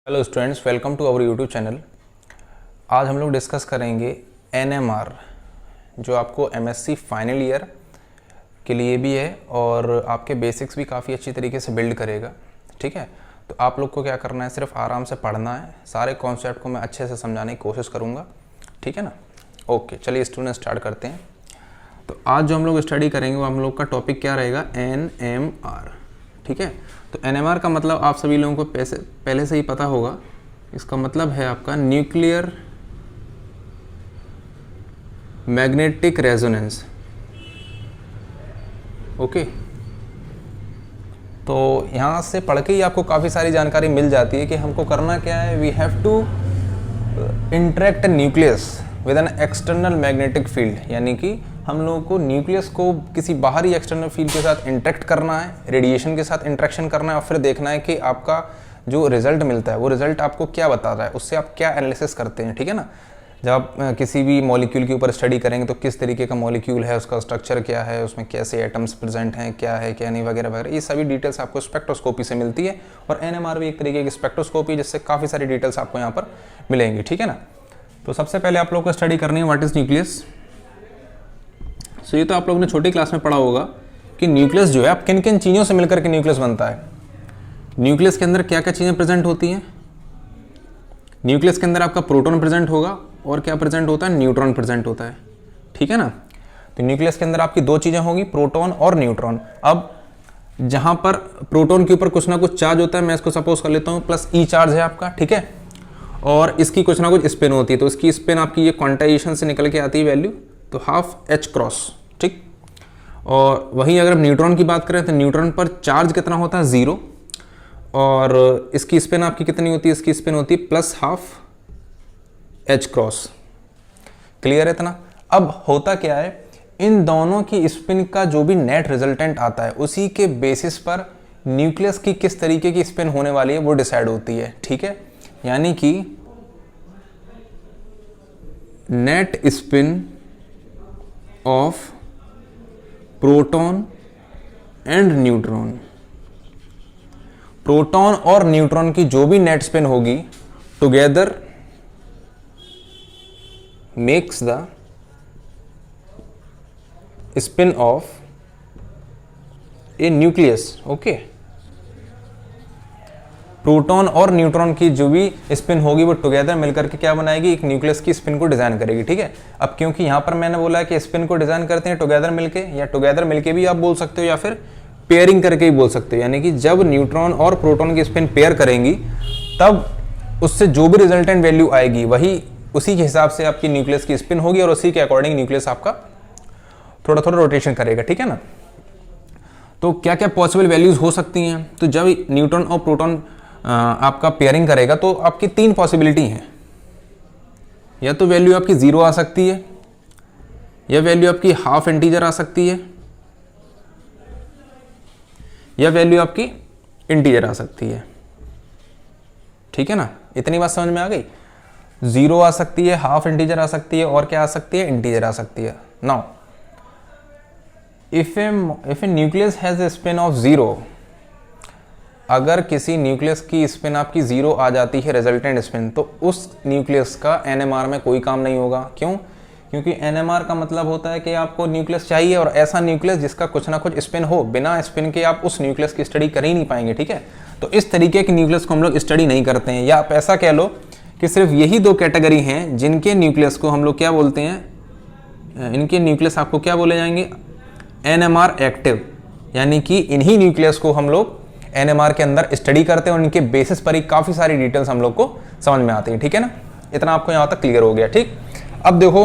Hello students, welcome to our YouTube channel. आज हम लोग डिस्कस करेंगे एनएमआर, जो आपको एमएससी फाइनल ईयर के लिए भी है और आपके बेसिक्स भी काफ़ी अच्छी तरीके से बिल्ड करेगा। ठीक है, तो आप लोग को क्या करना है, सिर्फ आराम से पढ़ना है। सारे कॉन्सेप्ट को मैं अच्छे से समझाने की कोशिश करूँगा, ठीक है ना। ओके, चलिए स्टूडेंट स्टार्ट करते हैं। तो आज जो हम लोग स्टडी करेंगे वो हम लोग का टॉपिक क्या रहेगा, एनएमआर। ठीक है, तो एनएमआर का मतलब आप सभी लोगों को पहले से ही पता होगा। इसका मतलब है आपका न्यूक्लियर मैग्नेटिक रेजोनेंस। ओके, तो यहाँ से पढ़ के ही आपको काफ़ी सारी जानकारी मिल जाती है कि हमको करना क्या है। We have to interact nucleus with an external magnetic field, यानी कि हम लोगों को न्यूक्लियस को किसी बाहरी एक्सटर्नल फील्ड के साथ इंटरेक्ट करना है, रेडिएशन के साथ इंटरेक्शन करना है और फिर देखना है कि आपका जो रिजल्ट मिलता है वो रिजल्ट आपको क्या बता रहा है, उससे आप क्या एनालिसिस करते हैं। ठीक है ना, जब आप किसी भी मॉलिक्यूल के ऊपर स्टडी करेंगे तो किस तरीके का मॉलिक्यूल है, उसका स्ट्रक्चर क्या है, उसमें कैसे एटम्स प्रेजेंट हैं, क्या है क्या नहीं, वगैरह वगैरह, ये सभी डिटेल्स आपको स्पेक्ट्रोस्कोपी से मिलती है। और एनएमआर भी एक तरीके की स्पेक्ट्रोस्कोपी है जिससे काफ़ी सारी डिटेल्स आपको यहाँ पर मिलेंगी। ठीक है ना, तो सबसे पहले आप लोग को स्टडी करनी है व्हाट इज़ न्यूक्लियस। सो ये तो आप लोगों ने छोटी क्लास में पढ़ा होगा कि न्यूक्लियस जो है आप किन किन चीज़ों से मिलकर के न्यूक्लियस बनता है। न्यूक्लियस के अंदर क्या क्या चीज़ें प्रेजेंट होती हैं। न्यूक्लियस के अंदर आपका प्रोटॉन प्रेजेंट होगा और क्या प्रेजेंट होता है, न्यूट्रॉन प्रेजेंट होता है। ठीक है ना, तो न्यूक्लियस के अंदर आपकी दो चीज़ें होंगी, प्रोटॉन और न्यूट्रॉन। अब जहाँ पर प्रोटॉन के ऊपर कुछ ना कुछ चार्ज होता है, मैं इसको सपोज कर लेता हूँ प्लस ई चार्ज है आपका, ठीक है, और इसकी कुछ ना कुछ स्पिन होती है, तो इसकी स्पिन आपकी ये क्वांटाइजेशन से निकल के आती है वैल्यू, तो हाफ एच क्रॉस। ठीक, और वहीं अगर न्यूट्रॉन की बात करें तो न्यूट्रॉन पर चार्ज कितना होता है, 0, और इसकी स्पिन आपकी कितनी होती है, इसकी स्पिन होती है plus half H cross. Clear है इतना। अब होता क्या है, इन दोनों की स्पिन का जो भी नेट रिजल्टेंट आता है उसी के बेसिस पर न्यूक्लियस की किस तरीके की स्पिन होने वाली है वो डिसाइड होती है। ठीक है, यानी कि net spin off proton and neutron, proton और न्यूट्रॉन की जो भी नेट स्पिन होगी together makes the spin off A nucleus. Okay, proton और न्यूट्रॉन की जो भी स्पिन होगी वो टुगेदर मिलकर के क्या बनाएगी, एक न्यूक्लियस की स्पिन को डिजाइन करेगी। ठीक है, अब क्योंकि यहाँ पर मैंने बोला है कि स्पिन को डिजाइन करते हैं टुगेदर मिलके, या टुगेदर मिलके भी आप बोल सकते हो या फिर पेयरिंग करके भी बोल सकते हो, यानी कि जब न्यूट्रॉन और प्रोटॉन की स्पिन पेयर करेंगी तब उससे जो भी रिजल्टेंट वैल्यू आएगी वही उसी के हिसाब से आपकी न्यूक्लियस की स्पिन होगी और उसी के अकॉर्डिंग न्यूक्लियस आपका थोड़ा थोड़ा रोटेशन करेगा। ठीक है ना, तो क्या क्या पॉसिबल वैल्यूज हो सकती हैं, तो जब न्यूट्रॉन और प्रोटॉन आपका पेयरिंग करेगा तो आपकी 3 पॉसिबिलिटी हैं। या तो वैल्यू आपकी 0 आ सकती है, या वैल्यू आपकी हाफ इंटीजर आ सकती है, या वैल्यू आपकी इंटीजर आ सकती है। ठीक है ना, इतनी बात समझ में आ गई। 0 आ सकती है, हाफ इंटीजर आ सकती है, और क्या आ सकती है, इंटीजर आ सकती है। Now if A nucleus has a spin off 0, अगर किसी न्यूक्लियस की स्पिन आपकी 0 आ जाती है रिजल्टेंट स्पिन, तो उस न्यूक्लियस का एनएमआर में कोई काम नहीं होगा। क्यों? क्योंकि एनएमआर का मतलब होता है कि आपको न्यूक्लियस चाहिए और ऐसा न्यूक्लियस जिसका कुछ ना कुछ स्पिन हो। बिना स्पिन के आप उस न्यूक्लियस की स्टडी कर ही नहीं पाएंगे। ठीक है, तो इस तरीके के न्यूक्लियस को हम लोग स्टडी नहीं करते हैं, या आप ऐसा कह लो कि सिर्फ यही 2 कैटेगरी हैं जिनके न्यूक्लियस को हम लोग क्या बोलते हैं, इनके न्यूक्लियस आपको क्या बोले जाएंगे, एनएमआर एक्टिव, यानी कि इन्हीं न्यूक्लियस को हम लोग एनएमआर के अंदर स्टडी करते हैं और इनके बेसिस पर ही काफ़ी सारी डिटेल्स हम लोग को समझ में आती है। ठीक है ना, इतना आपको यहाँ तक क्लियर हो गया। ठीक, अब देखो,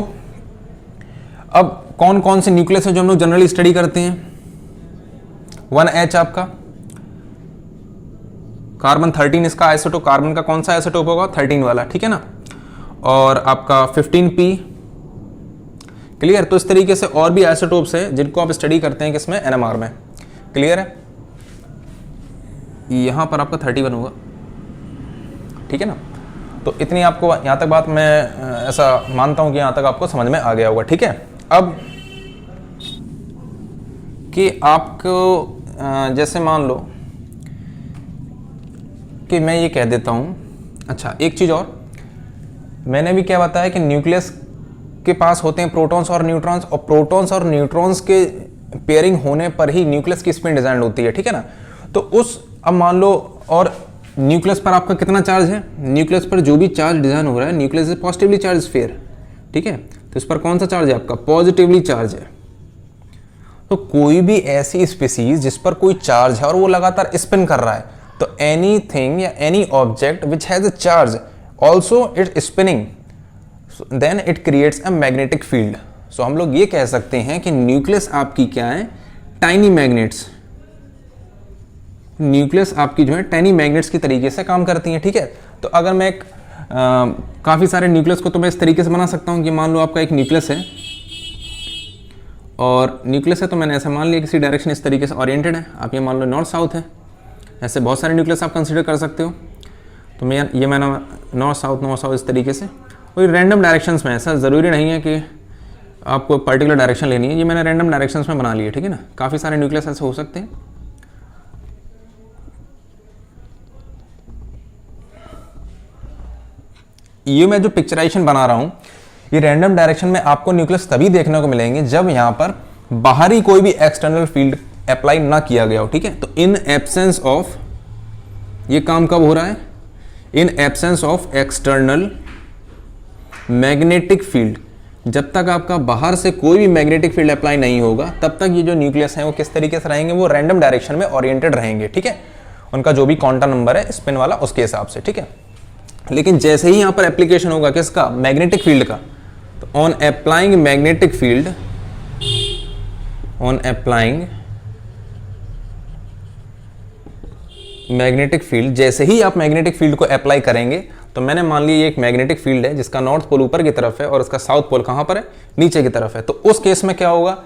अब कौन कौन से न्यूक्लियस है जो हम लोग जनरली स्टडी करते हैं। 1H आपका कार्बन 13, इसका आइसोटोप, कार्बन का कौन सा आइसोटोप होगा, 13 वाला। ठीक है ना, और आपका 15P। क्लियर, तो इस तरीके से और भी आइसोटोप्स हैं जिनको आप स्टडी करते हैं किसमें, एनएमआर में। क्लियर है, यहाँ पर आपका 31 होगा। ठीक है ना, तो इतनी आपको यहाँ तक बात मैं ऐसा मानता हूँ कि यहाँ तक आपको समझ में आ गया होगा। ठीक है, अब कि आपको जैसे मान लो कि मैं ये कह देता हूँ अच्छा, एक चीज़ और मैंने भी क्या बताया कि न्यूक्लियस के पास होते हैं प्रोटॉन्स और न्यूट्रॉन्स, और प्रोटॉन्स और न्यूट्रॉन्स के पेयरिंग होने पर ही न्यूक्लियस की स्पिन डिजाइन होती है, ठीक है ना। तो उस, अब मान लो, और न्यूक्लियस पर आपका कितना चार्ज है, न्यूक्लियस पर जो भी चार्ज डिजाइन हो रहा है, nucleus is positively charge sphere, ठीक है। तो इस पर कौन सा चार्ज है आपका, पॉजिटिवली चार्ज है। तो कोई भी ऐसी स्पीसीज जिस पर कोई चार्ज है और वो लगातार स्पिन कर रहा है, तो एनीथिंग या any object which has a charge also it spinning, then it creates a magnetic field. So हम लोग ये कह सकते हैं कि न्यूक्लियस आपकी क्या है, टाइनी मैग्नेट्स, न्यूक्लियस आपकी जो है टाइनी मैग्नेट्स की तरीके से काम करती हैं, ठीक है। तो अगर मैं काफ़ी सारे न्यूक्लियस को तो मैं इस तरीके से बना सकता हूँ कि मान लो आपका एक न्यूक्लियस है, और न्यूक्लियस है तो मैंने ऐसे मान लिया किसी डायरेक्शन इस तरीके से ओरिएंटेड है, आप ये मान लो नॉर्थ साउथ है, ऐसे बहुत सारे न्यूक्लियस आप कंसिडर कर सकते हो। तो मैं ये मैंने नॉर्थ साउथ इस तरीके से, कोई रैंडम डायरेक्शंस में, ऐसा ज़रूरी नहीं है कि आपको पर्टिकुलर डायरेक्शन लेनी है, ये मैंने रैंडम डायरेक्शंस में बना लिए, ठीक है ना। काफ़ी सारे न्यूक्लियस ऐसे हो सकते हैं। ये मैं जो पिक्चराइजेशन बना रहा हूँ, ये रैंडम डायरेक्शन में आपको न्यूक्लियस तभी देखने को मिलेंगे जब यहाँ पर बाहरी कोई भी एक्सटर्नल फील्ड अप्लाई ना किया गया हो, ठीक है। तो इन एब्सेंस ऑफ, ये काम कब हो रहा है, in absence of external magnetic field, जब तक आपका बाहर से कोई भी मैग्नेटिक फील्ड अप्लाई नहीं होगा तब तक ये जो न्यूक्लियस हैं वो किस तरीके से रहेंगे, वो रैंडम डायरेक्शन में ओरिएंटेड रहेंगे, ठीक है। उनका जो भी क्वांटम नंबर है स्पिन वाला उसके हिसाब से, ठीक है। लेकिन जैसे ही यहाँ पर एप्लीकेशन होगा किसका, मैग्नेटिक फील्ड का, तो on applying magnetic field, on applying magnetic field, जैसे ही आप मैग्नेटिक फील्ड को अप्लाई करेंगे, तो मैंने मान लिया ये एक मैग्नेटिक फील्ड है जिसका नॉर्थ पोल ऊपर की तरफ है और उसका साउथ पोल कहाँ पर है, नीचे की तरफ है। तो उस केस में क्या होगा,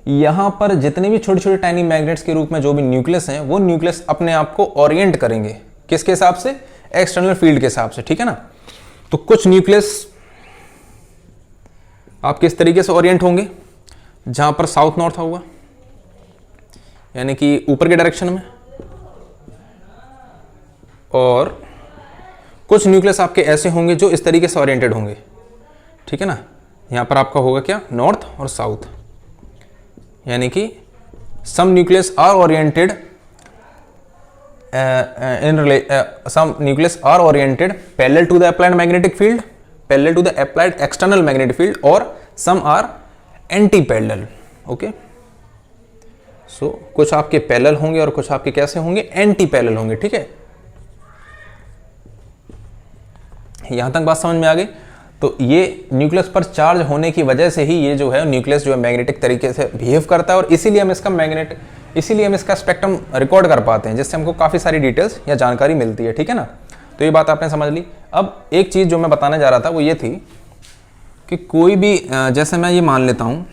यहाँ पर जितने भी छोटे छोटे टाइनी मैग्नेट्स के रूप में जो भी न्यूक्लियस हैं, वो न्यूक्लियस अपने आप को ओरिएंट करेंगे, किसके हिसाब से, एक्सटर्नल फील्ड के हिसाब से, ठीक है ना। तो कुछ न्यूक्लियस आप किस तरीके से ओरिएंट होंगे, जहां पर साउथ नॉर्थ होगा, यानी कि ऊपर के डायरेक्शन में, और कुछ न्यूक्लियस आपके ऐसे होंगे जो इस तरीके से ओरिएंटेड होंगे, ठीक है ना। यहां पर आपका होगा क्या, नॉर्थ और साउथ, यानी कि some nucleus are oriented some nucleus are oriented parallel to the applied magnetic field, parallel to the applied external magnetic field, or some are anti-parallel, okay। so कुछ आपके पैरेलल होंगे और कुछ आपके कैसे होंगे, एंटी पैरेलल होंगे, ठीक है। यहां तक बात समझ में आ गई। तो ये न्यूक्लियस पर चार्ज होने की वजह से ही ये जो है न्यूक्लियस जो है मैग्नेटिक तरीके से बिहेव करता है, और इसीलिए हम इसका स्पेक्ट्रम रिकॉर्ड कर पाते हैं, जिससे हमको काफ़ी सारी डिटेल्स या जानकारी मिलती है, ठीक है ना। तो ये बात आपने समझ ली। अब एक चीज़ जो मैं बताने जा रहा था वो ये थी कि कोई भी, जैसे मैं ये मान लेता हूँ,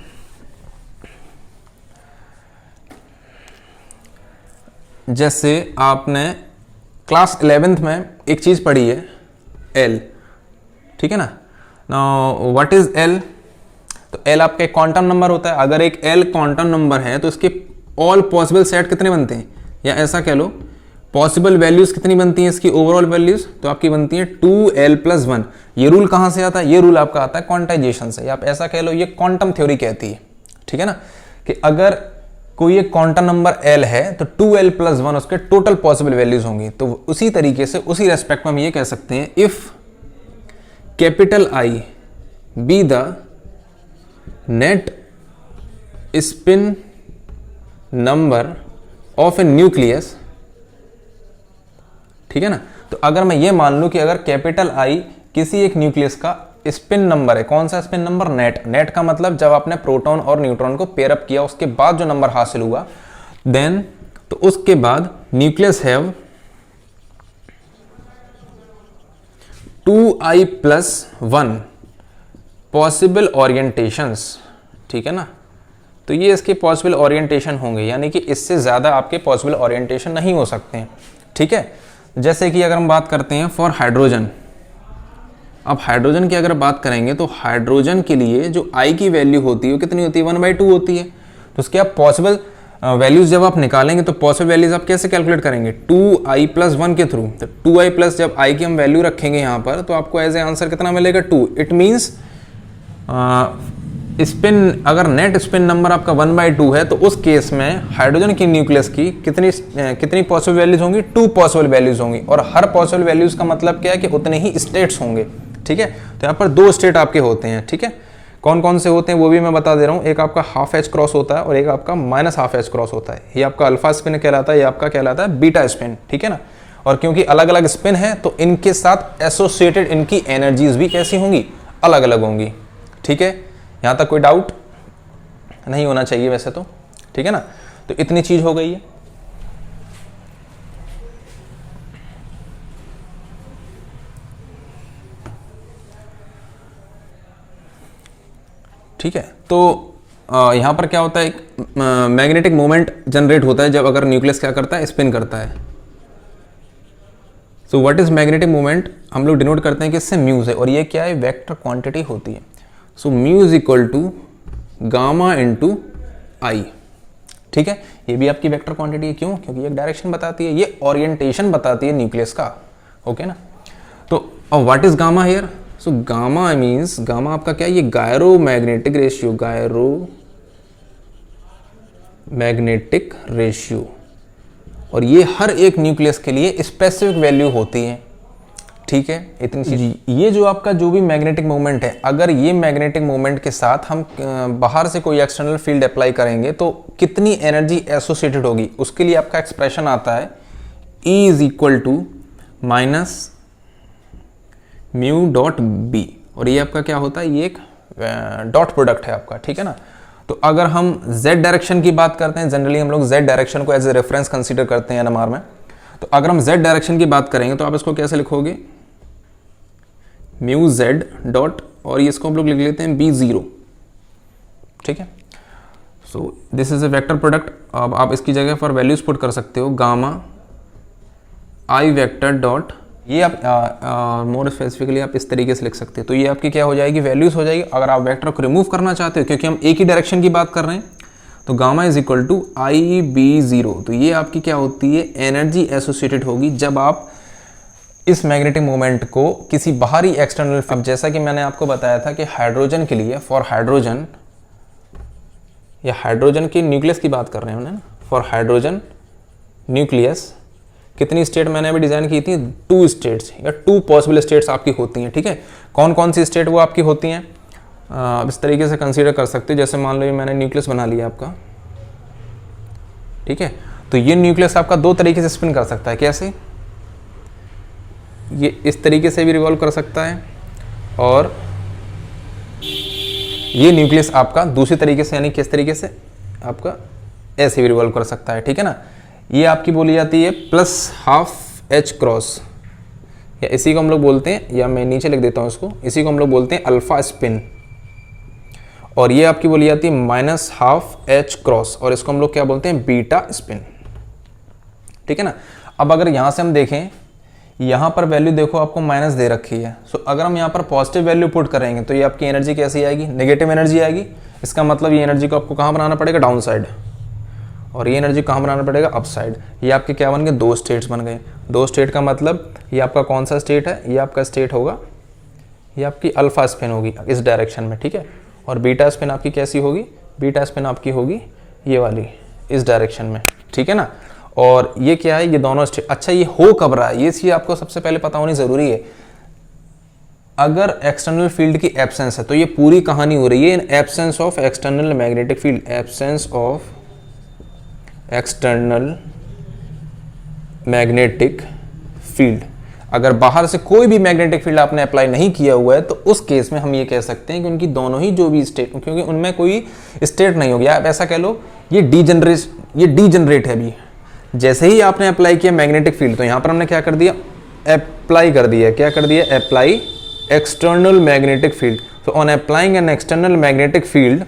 जैसे आपने क्लास 11th में एक चीज़ पढ़ी है, एल, ठीक है ना। नाउ व्हाट इज एल, तो एल आपका एक क्वांटम नंबर होता है। अगर एक एल क्वांटम नंबर है तो इसके ऑल पॉसिबल सेट कितने बनते हैं, या ऐसा कह लो पॉसिबल वैल्यूज कितनी बनती हैं इसकी, ओवरऑल वैल्यूज तो आपकी बनती है 2l+1। ये रूल कहाँ से आता है, ये रूल आपका आता है क्वांटाइजेशन से, या आप ऐसा कह लो ये क्वांटम थ्योरी कहती है, ठीक है ना, कि अगर कोई एक क्वांटम नंबर एल है तो 2l+1 उसके टोटल पॉसिबल वैल्यूज होंगी। तो उसी तरीके से उसी रेस्पेक्ट में हम ये कह सकते हैं, if capital I be the net spin number of A nucleus, ठीक है ना। तो अगर मैं ये मान लूं कि अगर कैपिटल आई किसी एक न्यूक्लियस का स्पिन नंबर है, कौन सा स्पिन नंबर, नेट, नेट का मतलब जब आपने प्रोटॉन और न्यूट्रॉन को पेयर अप किया उसके बाद जो नंबर हासिल हुआ, देन तो उसके बाद nucleus have 2i+1 possible orientations, ठीक है ना। तो ये इसके पॉसिबल ओरिएंटेशन होंगे, यानी कि इससे ज़्यादा आपके पॉसिबल ओरिएंटेशन नहीं हो सकते हैं, ठीक है। जैसे कि अगर हम बात करते हैं फॉर हाइड्रोजन, अब हाइड्रोजन की अगर बात करेंगे तो हाइड्रोजन के लिए जो आई की वैल्यू होती है वो कितनी होती है, 1/2 होती है। तो उसके आप पॉसिबल वैल्यूज जब आप निकालेंगे तो पॉसिबल वैल्यूज आप कैसे कैलकुलेट करेंगे, 2i+1 के थ्रू। तो 2i+ जब i की हम वैल्यू रखेंगे यहाँ पर तो आपको एज ए आंसर कितना मिलेगा, 2। इट मीन्स स्पिन, अगर नेट स्पिन नंबर आपका 1/2 है तो उस केस में हाइड्रोजन की न्यूक्लियस की कितनी पॉसिबल वैल्यूज होंगी, 2 पॉसिबल वैल्यूज होंगी। और हर पॉसिबल वैल्यूज का मतलब क्या है कि उतने ही स्टेट्स होंगे, ठीक है। तो यहाँ पर 2 स्टेट आपके होते हैं, ठीक है। कौन कौन से होते हैं वो भी मैं बता दे रहा हूँ। एक आपका हाफ एच क्रॉस होता है और एक आपका -हाफ एच क्रॉस होता है। ये आपका अल्फा स्पिन कहलाता है, ये आपका कहलाता है बीटा स्पिन, ठीक है ना। और क्योंकि अलग अलग स्पिन है तो इनके साथ एसोसिएटेड इनकी एनर्जीज भी कैसी होंगी, अलग अलग होंगी, ठीक है। यहाँ तक कोई डाउट नहीं होना चाहिए वैसे तो, ठीक है ना। तो इतनी चीज हो गई है। ठीक है। तो यहाँ पर क्या होता है, एक मैग्नेटिक मोमेंट जनरेट होता है जब अगर न्यूक्लियस क्या करता है, स्पिन करता है। So what is magnetic moment, हम लोग डिनोट करते हैं कि इससे म्यू है, और ये क्या है, वेक्टर क्वांटिटी होती है। So mu is equal to gamma into I, ठीक है। ये भी आपकी वेक्टर क्वांटिटी है, क्यों, क्योंकि ये डायरेक्शन बताती है, ये ओरिएंटेशन बताती है न्यूक्लियस का, ओके ना। तो what is gamma here, so gamma means, gamma आपका क्या है, ये gyro magnetic ratio, gyro magnetic ratio. और ये हर एक न्यूक्लियस के लिए स्पेसिफिक वैल्यू होती है, ठीक है। इतनी चीज, ये जो आपका जो भी मैग्नेटिक मोमेंट है, अगर ये मैग्नेटिक मोमेंट के साथ हम बाहर से कोई एक्सटर्नल फील्ड अप्लाई करेंगे तो कितनी एनर्जी एसोसिएटेड होगी, उसके लिए आपका एक्सप्रेशन आता है E is equal to minus mu dot B. और ये आपका क्या होता है, ये एक डॉट प्रोडक्ट है आपका, ठीक है ना। तो अगर हम z डायरेक्शन की बात करते हैं, जनरली हम लोग z डायरेक्शन को एज ए रेफरेंस कंसीडर करते हैं NMR में। तो अगर हम z डायरेक्शन की बात करेंगे तो आप इसको कैसे लिखोगे, म्यू z डॉट, और इसको हम लोग लिख लेते हैं b0, ठीक है। So this is a vector product. अब आप इसकी जगह पर वैल्यूज पुट कर सकते हो, गामा आई वेक्टर डॉट, ये आप मोर स्पेसिफिकली आप इस तरीके से लिख सकते हैं। तो ये आपकी क्या हो जाएगी, वैल्यूज हो जाएगी। अगर आप वेक्टर को रिमूव करना चाहते हो, क्योंकि हम एक ही डायरेक्शन की बात कर रहे हैं, तो gamma is equal to IB0। तो ये आपकी क्या होती है, एनर्जी एसोसिएटेड होगी जब आप इस मैग्नेटिक मोमेंट को किसी बाहरी एक्सटर्नल, अब जैसा कि मैंने आपको बताया था कि हाइड्रोजन के लिए, फॉर हाइड्रोजन, या हाइड्रोजन की न्यूक्लियस की बात कर रहे हैं ना, फॉर हाइड्रोजन न्यूक्लियस कितनी स्टेट मैंने अभी डिजाइन की थी, 2 स्टेट्स या 2 पॉसिबल स्टेट्स आपकी होती हैं, ठीक है। कौन कौन सी स्टेट वो आपकी होती हैं, आप इस तरीके से कंसीडर कर सकते हैं। जैसे मान लो ये मैंने न्यूक्लियस बना लिया आपका, ठीक है। तो ये न्यूक्लियस आपका 2 तरीके से स्पिन कर सकता है, कैसे, ये इस तरीके से भी रिवॉल्व कर सकता है, और ये न्यूक्लियस आपका दूसरी तरीके से, यानी किस तरीके से, आपका ऐसे भी रिवॉल्व कर सकता है, ठीक है ना। ये आपकी बोली जाती है +हाफ एच क्रॉस, या इसी को हम लोग बोलते हैं, या मैं नीचे लिख देता हूं इसको, इसी को हम लोग बोलते हैं अल्फा स्पिन। और ये आपकी बोली जाती है -हाफ एच क्रॉस, और इसको हम लोग क्या बोलते हैं, बीटा स्पिन, ठीक है ना। अब अगर यहां से हम देखें, यहां पर वैल्यू देखो आपको माइनस दे रखी है। सो अगर हम यहां पर पॉजिटिव वैल्यू पुट करेंगे तो ये आपकी एनर्जी कैसी आएगी, नेगेटिव एनर्जी आएगी। इसका मतलब ये एनर्जी को आपको कहां बनाना पड़ेगा, डाउन साइड, और ये एनर्जी कहाँ बनाना पड़ेगा, अप साइड। ये आपके क्या बन गए, 2 स्टेट्स बन गए। 2 स्टेट का मतलब ये आपका कौन सा स्टेट है, ये आपका स्टेट होगा, ये आपकी अल्फा स्पिन होगी इस डायरेक्शन में, ठीक है। और बीटा स्पिन आपकी कैसी होगी, बीटा स्पिन आपकी होगी ये वाली इस डायरेक्शन में, ठीक है ना। और ये क्या है, ये दोनों स्टेट। अच्छा, ये हो कब रहा है, ये चीज़ आपको सबसे पहले पता होनी ज़रूरी है। अगर एक्सटर्नल फील्ड की एब्सेंस है तो ये पूरी कहानी हो रही है in absence of external magnetic field, absence of external magnetic field. अगर बाहर से कोई भी मैग्नेटिक फील्ड आपने अप्लाई नहीं किया हुआ है तो उस केस में हम ये कह सकते हैं कि उनकी दोनों ही जो भी स्टेट, क्योंकि उनमें कोई स्टेट नहीं होगी, आप ऐसा कह लो ये डीजनरेट है। अभी जैसे ही आपने अप्लाई किया मैग्नेटिक फील्ड, तो यहां पर हमने क्या कर दिया, अप्लाई कर दिया, क्या कर दिया, apply external magnetic field. So on applying N external magnetic field,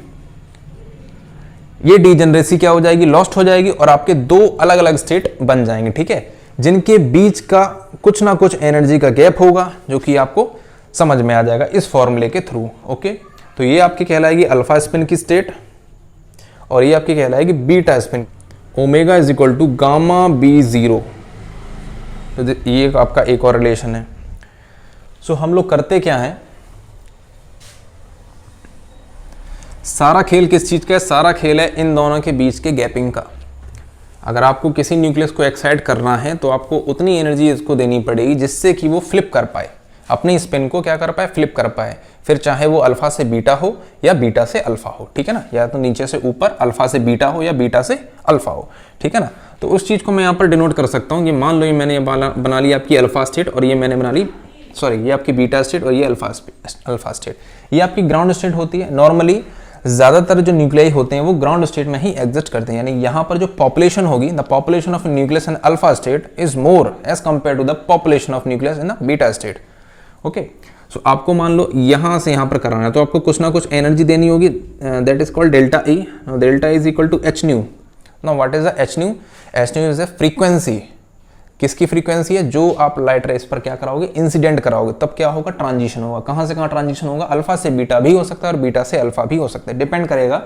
ये डीजनरेसी क्या हो जाएगी, लॉस्ट हो जाएगी, और आपके 2 अलग अलग स्टेट बन जाएंगे, ठीक है, जिनके बीच का कुछ ना कुछ एनर्जी का गैप होगा, जो कि आपको समझ में आ जाएगा इस फॉर्मूले के थ्रू, ओके। तो ये आपकी कहलाएगी अल्फा स्पिन की स्टेट, और ये आपकी कहलाएगी beta spin. Omega is equal to gamma B zero. तो ये आपका एक और रिलेशन है। सो हम लोग करते क्या है, सारा खेल किस चीज़ का है, सारा खेल है इन दोनों के बीच के गैपिंग का। अगर आपको किसी न्यूक्लियस को एक्साइट करना है तो आपको उतनी एनर्जी इसको देनी पड़ेगी जिससे कि वो फ्लिप कर पाए, अपनी स्पिन को क्या कर पाए, फ्लिप कर पाए। फिर चाहे वो अल्फा से बीटा हो या बीटा से अल्फा हो, ठीक है ना, या तो नीचे से ऊपर अल्फा से बीटा हो या बीटा से अल्फा हो, ठीक है ना। तो उस चीज़ को मैं यहाँ पर डिनोट कर सकता हूँ कि मान लो ये मैंने बना ली आपकी अल्फा स्टेट और ये मैंने बना ली, सॉरी, ये आपकी बीटा स्टेट और ये अल्फा स्टेट। ये आपकी ग्राउंड स्टेट होती है। नॉर्मली ज़्यादातर जो न्यूक्लियाई होते हैं वो ग्राउंड स्टेट में ही एग्जिस्ट करते हैं, यानी यहाँ पर जो पॉपुलेशन होगी, the population of nucleus in alpha state is more as compare to the population of nucleus in beta state. Okay, so आपको मान लो यहाँ से यहाँ पर कराना है तो आपको कुछ ना कुछ एनर्जी देनी होगी, that is called delta E. Delta is equal to H nu. Now what is the H nu? H nu is a frequency. किसकी फ्रीक्वेंसी है? जो आप लाइट रेस पर क्या कराओगे, इंसिडेंट कराओगे, तब क्या होगा, ट्रांजिशन होगा। कहाँ से कहाँ ट्रांजिशन होगा? अल्फा से बीटा भी हो सकता है और बीटा से अल्फा भी हो सकता है। डिपेंड करेगा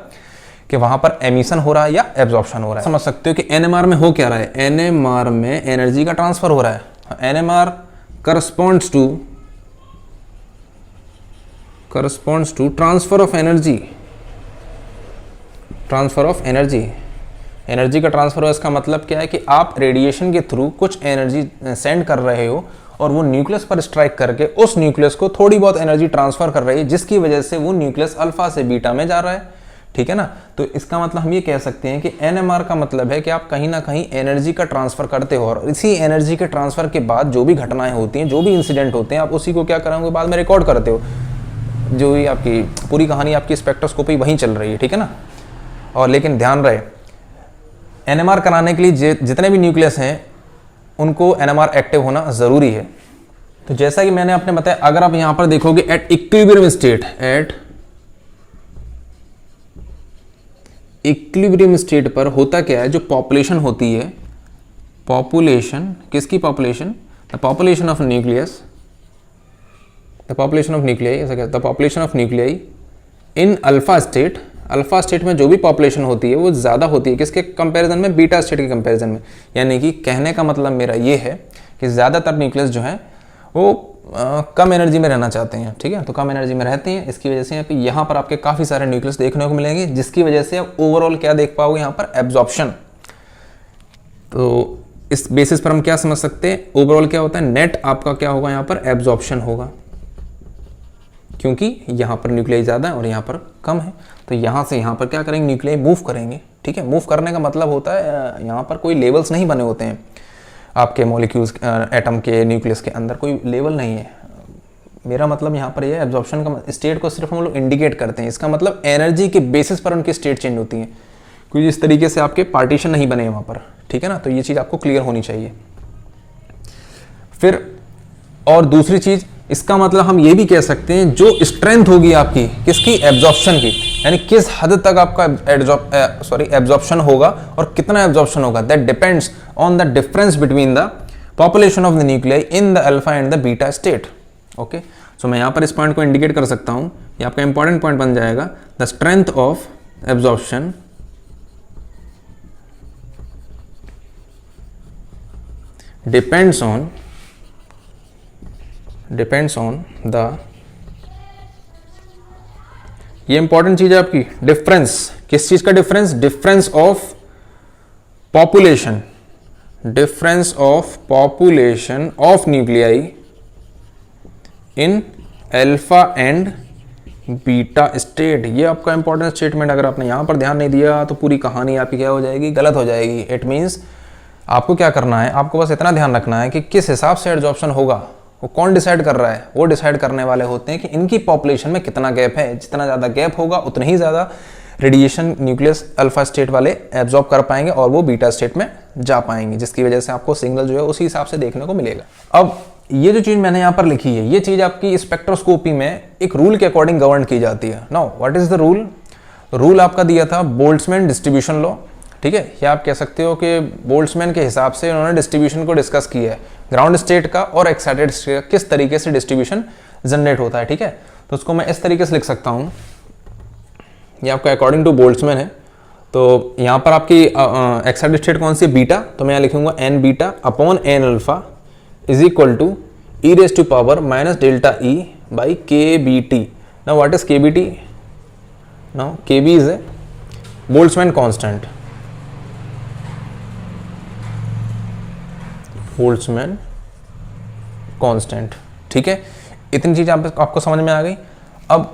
कि वहां पर एमिशन हो रहा है या एब्जॉर्प्शन हो रहा है। समझ सकते हो कि एनएमआर में हो क्या रहा है, एनएमआर में एनर्जी का ट्रांसफर हो रहा है। NMR corresponds to transfer of energy. Transfer of energy, energy का ट्रांसफर हो, इसका मतलब क्या है कि आप रेडिएशन के थ्रू कुछ एनर्जी सेंड कर रहे हो और वो न्यूक्लियस पर स्ट्राइक करके उस न्यूक्लियस को थोड़ी बहुत एनर्जी ट्रांसफर कर रही है, जिसकी वजह से वो न्यूक्लियस अल्फा से बीटा में जा रहा है, ठीक है ना। तो इसका मतलब हम ये कह सकते हैं कि एनएमआर का मतलब है कि आप कहीं ना कहीं एनर्जी का ट्रांसफर करते हो और इसी एनर्जी के ट्रांसफर के बाद जो भी घटनाएं होती हैं, जो भी इंसिडेंट होते हैं, आप उसी को क्या करोगे, बाद में रिकॉर्ड करते हो। जो भी आपकी पूरी कहानी आपकी स्पेक्ट्रोस्कोपी वहीं चल रही है, ठीक है ना। और लेकिन ध्यान रहे, एनएमआर कराने के लिए जितने भी न्यूक्लियस हैं उनको एनएमआर एक्टिव होना ज़रूरी है। तो जैसा कि मैंने आपने बताया, अगर आप यहाँ पर देखोगे एट इक्विलिब्रियम स्टेट पर होता क्या है, जो पॉपुलेशन होती है, पॉपुलेशन किसकी population, the population of nucleus, the population of nuclei, ऐसा क्या, the population of nuclei in alpha state. Alpha state में जो भी पॉपुलेशन होती है वो ज़्यादा होती है किसके कंपैरिजन में, बीटा स्टेट के कंपैरिजन में। यानी कि कहने का मतलब मेरा ये है कि ज़्यादातर न्यूक्लियस जो हैं वो कम एनर्जी में रहना चाहते हैं, ठीक है। तो कम एनर्जी में रहते हैं, इसकी वजह से यहाँ पर आपके काफ़ी सारे न्यूक्लियस देखने को मिलेंगे, जिसकी वजह से आप ओवरऑल क्या देख पाओगे यहाँ पर, एब्जॉर्प्शन। तो इस बेसिस पर हम क्या समझ सकते हैं, ओवरऑल क्या होता है, नेट आपका क्या होगा यहाँ पर, एब्जॉर्प्शन होगा, क्योंकि यहाँ पर न्यूक्लियाई ज़्यादा है और यहाँ पर कम है। तो यहाँ से यहाँ पर क्या करेंगे, न्यूक्लियाई मूव करेंगे, ठीक है। मूव करने का मतलब होता है यहाँ पर कोई लेवल्स नहीं बने होते हैं आपके मॉलिक्यूल्स, एटम के न्यूक्लियस के अंदर कोई लेवल नहीं है। मेरा मतलब यहाँ पर यह एब्जॉर्प्शन का स्टेट को सिर्फ हम लोग इंडिकेट करते हैं। इसका मतलब एनर्जी के बेसिस पर उनकी स्टेट चेंज होती है, क्योंकि इस तरीके से आपके पार्टीशन नहीं बने वहाँ पर, ठीक है ना। तो ये चीज़ आपको क्लियर होनी चाहिए। फिर और दूसरी चीज़, इसका मतलब हम ये भी कह सकते हैं जो स्ट्रेंथ होगी आपकी किसकी, एब्जॉर्प्शन की, यानी किस हद तक आपका एब्जॉर्प्शन होगा और कितना एब्जॉर्प्शन होगा, that depends on the difference between the population of the nuclei in the alpha and the beta state. Okay, so मैं यहाँ पर इस पॉइंट को इंडिकेट कर सकता हूँ, ये आपका इंपॉर्टेंट पॉइंट बन जाएगा। The strength of absorption depends on the, ये इंपॉर्टेंट चीज है आपकी, डिफरेंस, किस चीज का difference, difference of population, difference of population of nuclei in alpha and beta state. ये आपका इंपॉर्टेंट स्टेटमेंट, अगर आपने यहां पर ध्यान नहीं दिया तो पूरी कहानी आपकी क्या हो जाएगी, गलत हो जाएगी। इट मीन्स आपको क्या करना है, आपको बस इतना ध्यान रखना है कि किस हिसाब से एब्जॉर्प्शन होगा वो कौन डिसाइड कर रहा है, वो डिसाइड करने वाले होते हैं कि इनकी पॉपुलेशन में कितना गैप है। जितना ज़्यादा गैप होगा उतना ही ज़्यादा रेडिएशन न्यूक्लियस अल्फा स्टेट वाले एब्जॉर्ब कर पाएंगे और वो बीटा स्टेट में जा पाएंगे, जिसकी वजह से आपको सिग्नल जो है उसी हिसाब से देखने को मिलेगा। अब ये जो चीज़ मैंने यहाँ पर लिखी है, ये चीज़ आपकी स्पेक्ट्रोस्कोपी में एक रूल के अकॉर्डिंग गवर्न की जाती है। Now what is the rule? Rule आपका दिया था बोल्ट्जमैन डिस्ट्रीब्यूशन लॉ, ठीक है। या आप कह सकते हो कि बोल्ट्जमैन के हिसाब से उन्होंने डिस्ट्रीब्यूशन को डिस्कस किया है, ग्राउंड स्टेट का और एक्साइटेड स्टेट का किस तरीके से डिस्ट्रीब्यूशन जनरेट होता है, ठीक है। तो उसको मैं इस तरीके से लिख सकता हूँ, ये आपका अकॉर्डिंग टू बोल्ट्जमैन है। तो यहाँ पर आपकी एक्साइटेड स्टेट कौन सी, बीटा, तो मैं यहाँ लिखूंगा N beta upon N alpha is equal to E raise to power minus delta E by K B T. Now what is K B T? Now K B is a Boltzmann constant, Boltzmann constant. ठीक है, इतनी चीज आपको समझ में आ गई. अब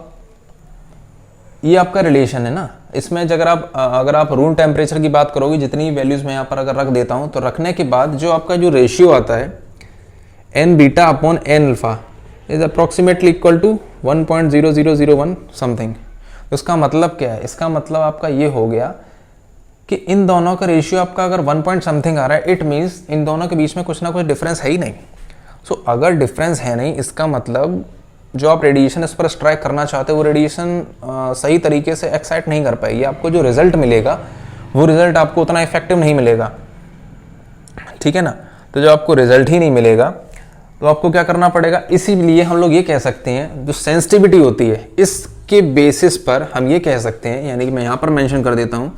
ये आपका रिलेशन है ना, इसमें अगर आप रूम टेम्परेचर की बात करोगे, जितनी वैल्यूज मैं यहाँ पर अगर रख देता हूँ, तो रखने के बाद जो आपका जो रेशियो आता है N beta upon N alpha is approximately equal to 1.0001 something. तो इसका मतलब क्या है? इसका मतलब आपका ये हो गया कि इन दोनों का रेशियो आपका अगर 1 पॉइंट समथिंग आ रहा है, इट मीन्स इन दोनों के बीच में कुछ ना कुछ डिफरेंस है ही नहीं. सो अगर डिफरेंस है नहीं, इसका मतलब जो आप रेडिएशन इस पर स्ट्राइक करना चाहते हो वो रेडिएशन सही तरीके से एक्साइट नहीं कर पाएगी. आपको जो रिजल्ट मिलेगा वो रिजल्ट आपको उतना इफेक्टिव नहीं मिलेगा. ठीक है ना, तो जो आपको रिजल्ट ही नहीं मिलेगा तो आपको क्या करना पड़ेगा. इसीलिए हम लोग ये कह सकते हैं जो सेंसिटिविटी होती है इसके बेसिस पर हम ये कह सकते हैं, यानी कि मैं यहाँ पर मेंशन कर देता हूँ,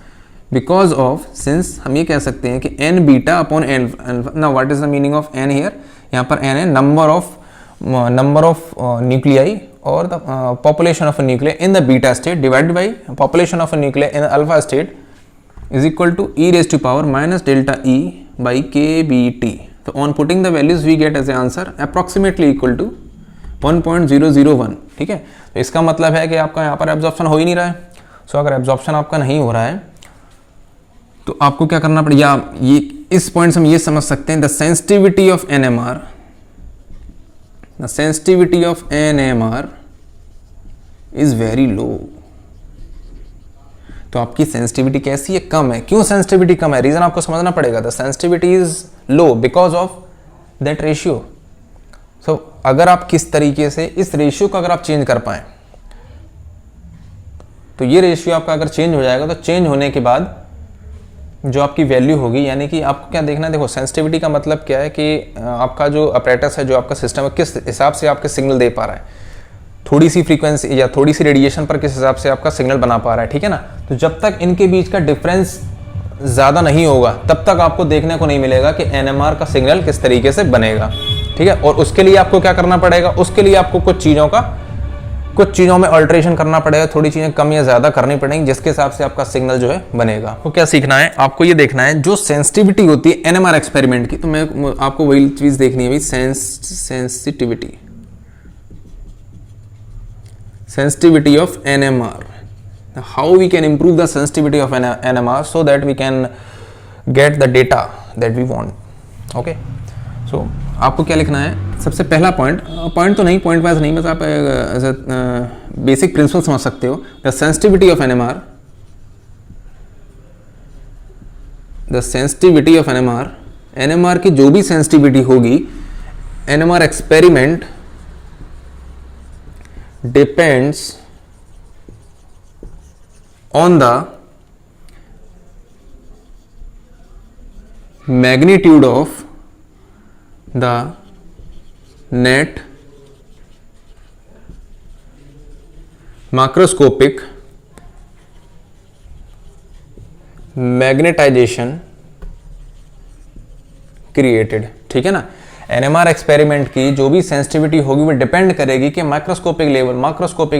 बिकॉज ऑफ सिंस हम ये कह सकते हैं कि N beta upon N. Now what is the meaning of N here? यहाँ पर एन है number of nuclei or the population of a nuclei in the beta state divided by population of a nuclei in the alpha state is equal to e raised to power minus delta e by kbt. So on putting the values we get as an answer approximately equal to 1.001. ठीक है, तो इसका मतलब है कि आपका यहाँ पर एब्जॉर्प्शन हो ही नहीं रहा है. सो अगर एब्जॉर्प्शन आपका नहीं हो रहा है तो आपको क्या करना पड़ेगा. ये इस पॉइंट से हम ये समझ सकते हैं the sensitivity of NMR, the sensitivity of NMR is very low. तो आपकी सेंसिटिविटी कैसी है? कम है. क्यों सेंसिटिविटी कम है? रीजन आपको समझना पड़ेगा. The sensitivity is low because of that ratio. So अगर आप किस तरीके से इस रेशियो को अगर आप चेंज कर पाए, तो ये रेशियो आपका अगर चेंज हो जाएगा, तो चेंज होने के बाद जो आपकी वैल्यू होगी, यानी कि आपको क्या देखना है, देखो सेंसिटिविटी का मतलब क्या है कि आपका जो अपरेटस है, जो आपका सिस्टम है, किस हिसाब से आपके सिग्नल दे पा रहा है, थोड़ी सी फ्रीक्वेंसी या थोड़ी सी रेडिएशन पर किस हिसाब से आपका सिग्नल बना पा रहा है. ठीक है ना, तो जब तक इनके बीच का डिफरेंस ज़्यादा नहीं होगा तब तक आपको देखने को नहीं मिलेगा कि NMR का सिग्नल किस तरीके से बनेगा. ठीक है, और उसके लिए आपको क्या करना पड़ेगा, उसके लिए आपको कुछ चीज़ों में अल्टरेशन करना पड़ेगा, थोड़ी चीज़ें कम या ज़्यादा करनी पड़ेंगी, जिसके हिसाब से आपका सिग्नल जो है बनेगा. तो क्या सीखना है आपको? ये देखना है जो सेंसिटिविटी होती है NMR एक्सपेरिमेंट की, तो मैं आपको वही चीज़ देखनी है भाई, sensitivity of NMR. How we can improve the sensitivity of NMR so that we can get the data that we want. Okay, so आपको क्या लिखना है? सबसे पहला पॉइंट तो नहीं, पॉइंट वाइज नहीं, बस आप एज अ बेसिक प्रिंसिपल समझ सकते हो. The sensitivity of NMR, the sensitivity of NMR की जो भी सेंसिटिविटी होगी, NMR experiment depends on the magnitude of the net macroscopic magnetization created. ठीक है ना, NMR एक्सपेरिमेंट की जो भी सेंसिटिविटी होगी वो डिपेंड करेगी कि माइक्रोस्कोपिक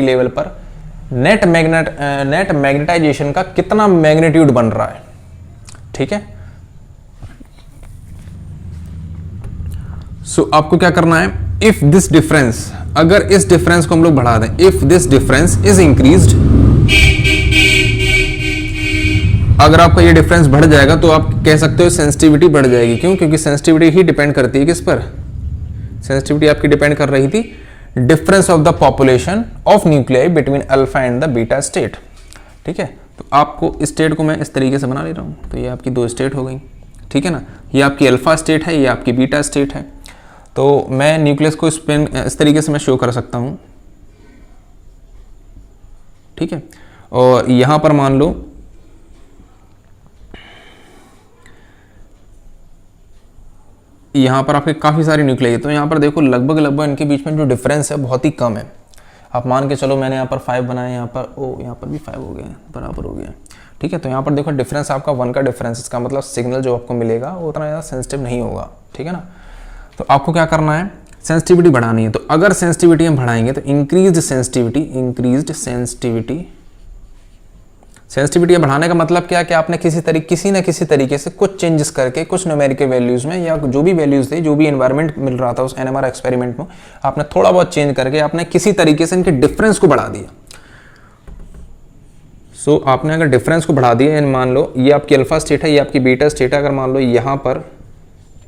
लेवल पर नेट मैग्नेटाइजेशन का कितना मैग्नीट्यूड बन रहा है. ठीक है, सो आपको क्या करना है, इफ दिस डिफरेंस, अगर इस डिफरेंस को हम लोग बढ़ा दें, if this difference is increased, अगर आपका ये डिफरेंस बढ़ जाएगा तो आप कह सकते हो सेंसिटिविटी बढ़ जाएगी. क्यों? क्योंकि सेंसिटिविटी ही डिपेंड करती है किस पर? सेंसिटिविटी आपकी डिपेंड कर रही थी difference of the population of nuclei between alpha and the beta state. ठीक है, तो आपको स्टेट को मैं इस तरीके से बना ले रहा हूँ, तो ये आपकी दो स्टेट हो गई. ठीक है ना, ये आपकी अल्फा स्टेट है, ये आपकी बीटा स्टेट है. तो मैं न्यूक्लियस को इस तरीके से मैं शो कर सकता हूँ. ठीक है, और यहाँ पर मान लो यहाँ पर आपके काफ़ी सारी न्यूक्लियाई, तो यहाँ पर देखो लगभग इनके बीच में जो डिफरेंस है बहुत ही कम है. आप मान के चलो मैंने यहाँ पर 5 बनाए, यहाँ पर भी 5 हो गया, बराबर हो गया. ठीक है। तो यहाँ पर देखो डिफरेंस आपका 1 का डिफरेंस, इसका मतलब सिग्नल जो आपको मिलेगा वो उतना ज़्यादा सेंसिटिव नहीं होगा, ठीक है ना। तो आपको क्या करना है, सेंसिटिविटी बढ़ानी है। तो अगर सेंसिटिविटी हम बढ़ाएंगे तो इंक्रीज्ड सेंसिटिविटी बढ़ाने का मतलब क्या है कि आपने किसी न किसी तरीके से कुछ चेंजेस करके कुछ न्यूमेरिकल वैल्यूज़ में या जो भी वैल्यूज़ थे, जो भी एनवायरनमेंट मिल रहा था उस एनएमआर एक्सपेरिमेंट में, आपने थोड़ा बहुत चेंज करके आपने किसी तरीके से इनके डिफरेंस को बढ़ा दिया। सो आपने अगर डिफरेंस को बढ़ा दिया, मान लो ये आपकी अल्फा स्टेट है, ये आपकी बीटा स्टेट है, अगर मान लो यहाँ पर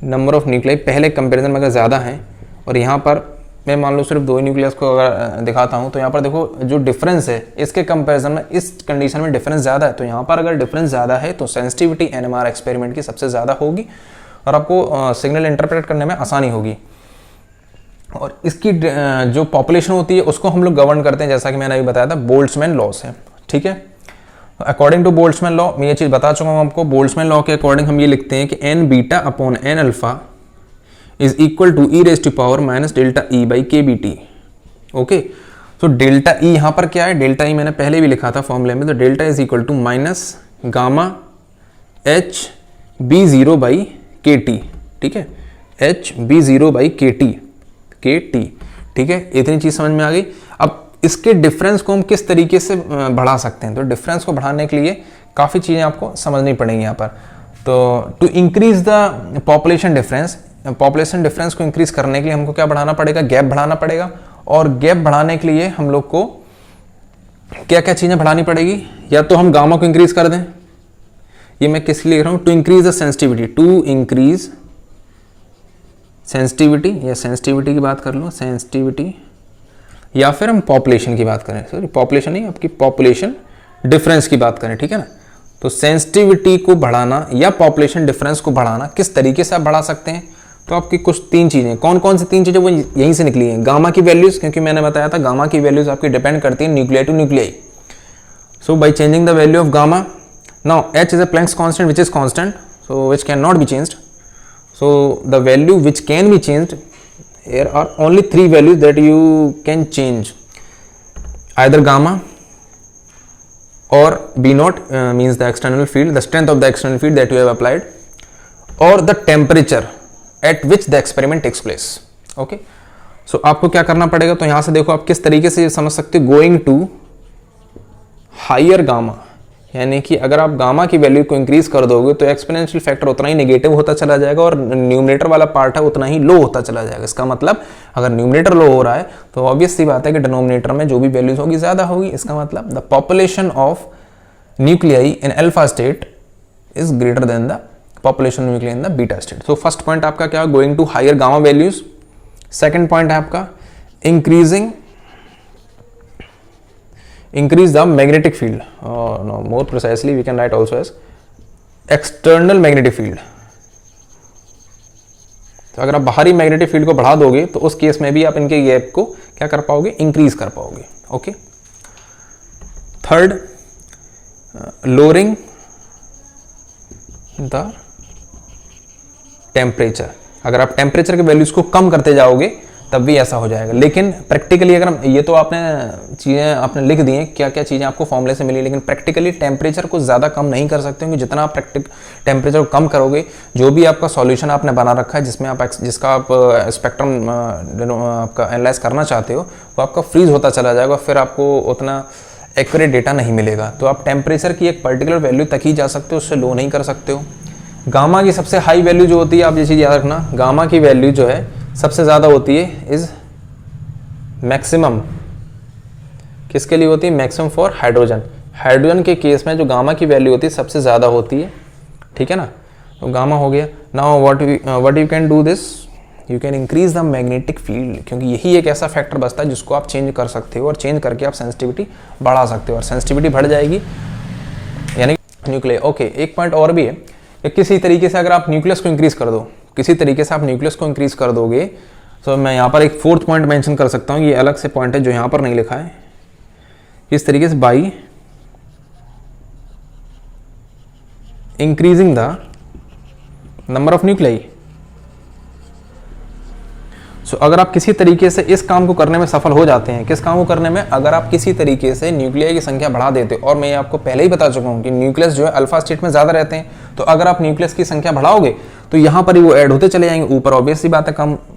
नंबर ऑफ न्यूक्लियाई पहले कंपेरिजन में अगर ज़्यादा है और यहाँ पर मैं मान लो सिर्फ 2 न्यूक्लियस को अगर दिखाता हूँ, तो यहाँ पर देखो जो डिफरेंस है इसके कंपैरिजन में इस कंडीशन में डिफरेंस ज़्यादा है। तो यहाँ पर अगर डिफरेंस ज़्यादा है तो सेंसिटिविटी एनएमआर एक्सपेरिमेंट की सबसे ज़्यादा होगी और आपको सिग्नल इंटरप्रेट करने में आसानी होगी। और इसकी जो पॉपुलेशन होती है उसको हम लोग गवर्न करते हैं, जैसा कि मैंने अभी बताया था, बोल्ट्जमैन लॉ से, ठीक है। अकॉर्डिंग टू बोल्ट्जमैन लॉ, मैं ये चीज़ बता चुका हूँ आपको। बोल्ट्जमैन लॉ के अकॉर्डिंग हम ये लिखते हैं कि N beta upon N alpha is equal to E raise to power minus delta E by K B T. Okay, तो डेल्टा ई यहाँ पर क्या है, डेल्टा ई मैंने पहले भी लिखा था फॉर्मूले में, तो delta is equal to minus gamma H B zero by K T, ठीक है, H B zero by K T, ठीक है। इतनी चीज़ समझ में आ गई। अब इसके डिफरेंस को हम किस तरीके से बढ़ा सकते हैं, तो डिफरेंस को बढ़ाने के लिए काफ़ी चीज़ें आपको समझनी पड़ेंगी यहाँ पर। तो to increase the population difference को इंक्रीज करने के लिए हमको क्या बढ़ाना पड़ेगा, गैप बढ़ाना पड़ेगा। और गैप बढ़ाने के लिए हम लोग को क्या क्या चीज़ें बढ़ानी पड़ेगी, या तो हम गामा को इंक्रीज कर दें, ये मैं किस लिए लिख रहा हूँ, टू इंक्रीज द सेंसिटिविटी, या सेंसिटिविटी की बात कर लो, सेंसिटिविटी, या फिर हम पॉपुलेशन की बात करें, सॉरी पॉपुलेशन नहीं, आपकी पॉपुलेशन डिफरेंस की बात करें, ठीक है ना। तो सेंसिटिविटी को बढ़ाना या पॉपुलेशन डिफरेंस को बढ़ाना किस तरीके से आप बढ़ा सकते हैं, तो आपकी कुछ 3 चीज़ें, कौन कौन सी 3 चीज़ें, वो यहीं से निकली हैं। गामा की वैल्यूज़, क्योंकि मैंने बताया था गामा की वैल्यूज़ आपकी डिपेंड करती है nuclei two nuclei. So by changing the value of gamma, now H is a Planck's constant which is constant, so which can not be changed, so the value which can be changed, here are only 3 values that you can change, either gamma or b naught means the external field, the strength of the external field that you have applied, or the temperature at which the experiment takes place. Okay, so आपको क्या करना पड़ेगा, तो यहां से देखो आप किस तरीके से समझ सकते हो, गोइंग टू हायर गामा, यानी कि अगर आप गामा की वैल्यू को इंक्रीज कर दोगे तो एक्सपोनेंशियल फैक्टर उतना ही नेगेटिव होता चला जाएगा और न्यूमरेटर वाला पार्ट है उतना ही लो होता चला जाएगा। इसका मतलब अगर न्यूमरेटर लो हो रहा है तो ऑब्वियस सी बात है कि डिनोमिनेटर में जो भी वैल्यूज होगी ज्यादा होगी। इसका मतलब the population of nuclei in alpha state is greater than the population nuclei in the beta state. So first point आपका क्या, going to higher gamma values. Second point है आपका increase the magnetic field, no, more precisely we can write also as external magnetic field। तो अगर आप बाहरी magnetic field को बढ़ा दोगे तो उस केस में भी आप इनके गैप को क्या कर पाओगे, इंक्रीज कर पाओगे। Okay, third, lowering the temperature. अगर आप टेम्परेचर के वैल्यूज को कम करते जाओगे तब भी ऐसा हो जाएगा। लेकिन प्रैक्टिकली अगर हम, ये तो आपने चीज़ें आपने लिख दी हैं क्या क्या चीज़ें आपको फॉर्मूले से मिली, लेकिन प्रैक्टिकली टेम्परेचर को ज़्यादा कम नहीं कर सकते, क्योंकि जितना आप टेम्परेचर को कम करोगे, जो भी आपका सॉल्यूशन आपने बना रखा है जिसमें आप जिसका आप स्पेक्ट्रम आपका एनालाइज करना चाहते हो, वो आपका फ्रीज होता चला जाएगा, फिर आपको उतना एक्यूरेट डेटा नहीं मिलेगा। तो आप टेम्परेचर की एक पर्टिकुलर वैल्यू तक ही जा सकते हो, उससे लो नहीं कर सकते हो। गामा की सबसे हाई वैल्यू जो होती है, आप ये चीज़ याद रखना, गामा की वैल्यू जो है सबसे ज़्यादा होती है इज मैक्सिमम, किसके लिए होती है, मैक्सिमम फॉर हाइड्रोजन। हाइड्रोजन के केस में जो गामा की वैल्यू होती है सबसे ज़्यादा होती है, ठीक है ना। तो गामा हो गया। Now what you can do this, you can increase the magnetic field, क्योंकि यही एक ऐसा फैक्टर बचता है जिसको आप चेंज कर सकते हो और चेंज करके आप सेंसिटिविटी बढ़ा सकते हो, और सेंसिटिविटी बढ़ जाएगी यानी न्यूक्लियर। ओके, एक पॉइंट और भी है कि किसी तरीके से अगर आप न्यूक्लियस को इंक्रीज कर दो, किसी तरीके से आप न्यूक्लियस को इंक्रीज कर दोगे, तो मैं यहाँ पर एक फोर्थ पॉइंट मेंशन कर सकता हूँ, ये अलग से पॉइंट है जो यहाँ पर नहीं लिखा है। इस तरीके से by increasing the number of nuclei, so अगर आप किसी तरीके से इस काम को करने में सफल हो जाते हैं, किस काम को करने में, अगर आप किसी तरीके से न्यूक्लियाई की संख्या बढ़ा देते हो, और मैं आपको पहले ही बता चुका हूँ कि न्यूक्लियस जो है अल्फा स्टेट में ज़्यादा रहते हैं, तो अगर आप न्यूक्लियस की संख्या बढ़ाओगे तो यहाँ पर ही वो ऐड होते चले जाएंगे, ऊपर ऑब्वियस सी बात है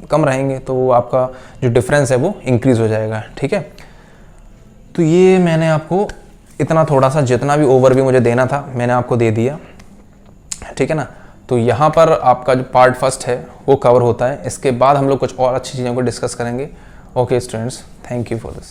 कम रहेंगे, तो आपका जो डिफरेंस है वो इंक्रीज हो जाएगा। ठीक है, तो ये मैंने आपको इतना थोड़ा सा जितना भी ओवरव्यू मुझे देना था मैंने आपको दे दिया। ठीक है ना, तो यहाँ पर आपका जो पार्ट फर्स्ट है वो कवर होता है। इसके बाद हम लोग कुछ और अच्छी चीज़ों को डिस्कस करेंगे। Okay students, thank you for this.